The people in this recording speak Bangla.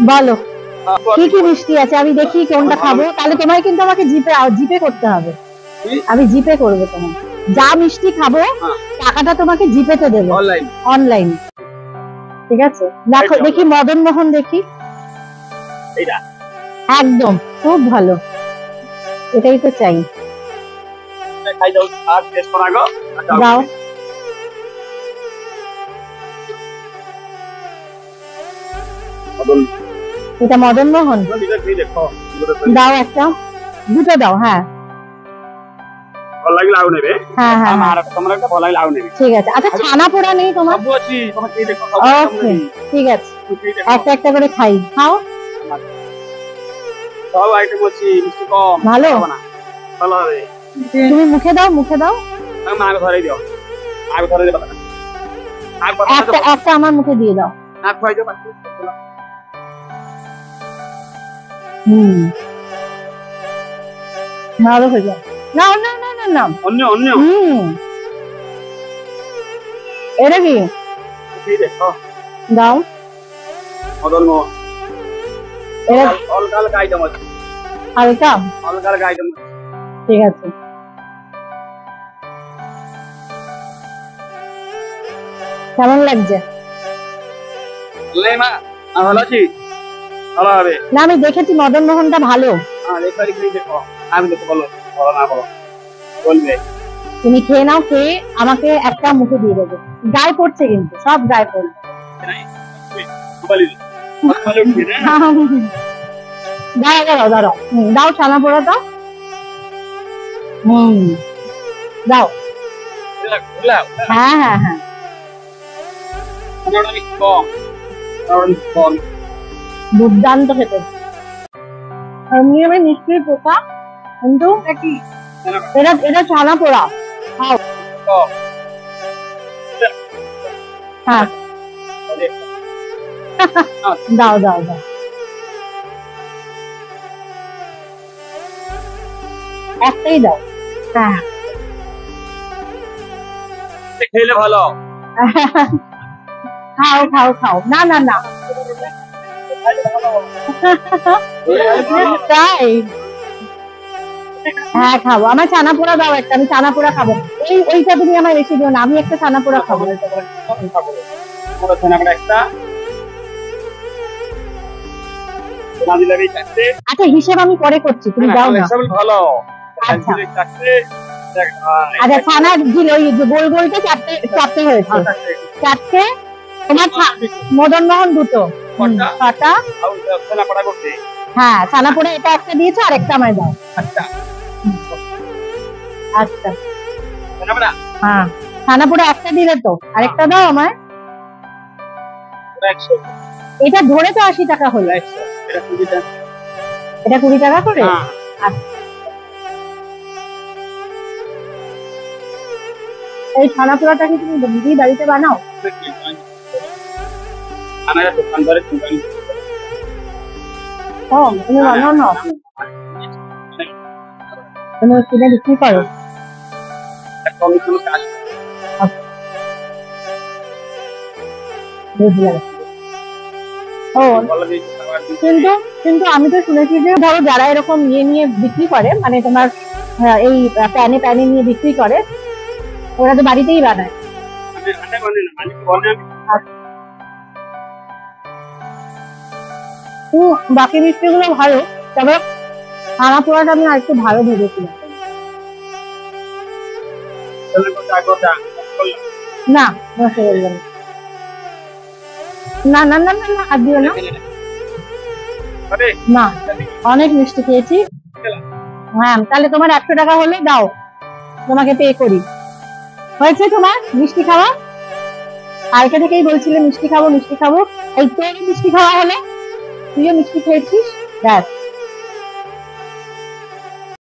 বলো কি কি মিষ্টি আছে, আমি দেখি কোনটা খাবো। তাহলে তোমায় কিন্তু আমাকে জিপে করতে হবে। আমি জিপে করবো তোমার যা মিষ্টি খাবো, টাকাটা তোমাকে জিপেতে দেবো অনলাইন। ঠিক আছে, দেখো দেখি মদন মোহন, দেখি একদম খুব ভালো, এটাই তো চাই। দাও এটা মদন মোহন, দাও একটা, দুটো দাও। হ্যাঁ ঠিক আছে। আচ্ছা ছানা পোড়া নেই তোমার? ওকে ঠিক আছে, একটা একটা করে খাই, খাও। ভালো, তুমি মুখে দাও, মুখে দাও। একটা একটা আমার মুখে দিয়ে দাও। ভালো হয়ে যাও। না না না না না, অন্য অন্য। এটা কি দাও? হালকা ঠিক আছে। কেমন লাগছে? ভালো আছি, ভালো হবে না? আমি দেখেছি মদন মোহনটা ভালো। তুমি খেয়ে নাও, খেয়ে আমাকে একটা মুখে দিয়ে দেবে। গায়ে পড়ছে কিন্তু, সব গায়ে পড়ছে। দাঁড়াও দাঁড়াও, দাও ছানা পোড়া দাও। দাও। হ্যাঁ হ্যাঁ হ্যাঁ, দুর্দান্ত খেতে। মিষ্টির পোকা, কিন্তু এটা ছানা পোড়া। খাও। হ্যাঁ দাও দাও দাও, একটাই দাও। হ্যাঁ খেলে ভালো। খাও খাও খাও, না না না তাই? হ্যাঁ খাবো, আমার ছানা পোড়া দাও একটা, আমি ছানা পোড়া খাবো। ওইটা তুমি আমার বেশি দিও না, আমি একটা ছানা পোড়া খাবো। আচ্ছা হিসেব আমি পরে করছি, তুমি দাও না। আচ্ছা আচ্ছা, ছানার ওই গোল গোলটা চারটে হয়েছে, চারটে। তোমার মদন মোহন দুটো, ছটা। হ্যাঁ ছানা পোড়া এটা একটা দিয়েছো, আর একটা আমায় দাও। আচ্ছা হ্যাঁ, ছানা পোড়া একটা দিলে তো, আরেকটা দাও আমায়। এটা ধরে তো 80 টাকা হলো। এটা 20 টাকা করে। এই ছানা পোড়াটা কি তুমি নিজেই বাড়িতে বানাও? তুমি বানাও না, তুমি কিনে বিক্রি করো? বুঝলাম। কিন্তু কিন্তু আমি তো শুনেছি যে ধরো যারা এরকম নিয়ে বিক্রি করে, মানে তোমার এই প্যানে নিয়ে বিক্রি করে, ওরা তো বাড়িতেই বানায়। বাকি মিষ্টি গুলো ভালো, তবে ছানা পোড়াটা আমি আর একটু ভালো ভেবেছিলাম। না না না না না না, আর দিও না। না অনেক মিষ্টি খেয়েছি। হ্যাঁ তাহলে তোমার 100 টাকা হলে দাও, তোমাকে পে করি। হয়েছে তোমার মিষ্টি খাওয়া? কালকে থেকেই বলছিলে মিষ্টি খাবো মিষ্টি খাবো, এই তোর মিষ্টি খাওয়া হলে, তুইও মিষ্টি খেয়েছিস, ব্যাস।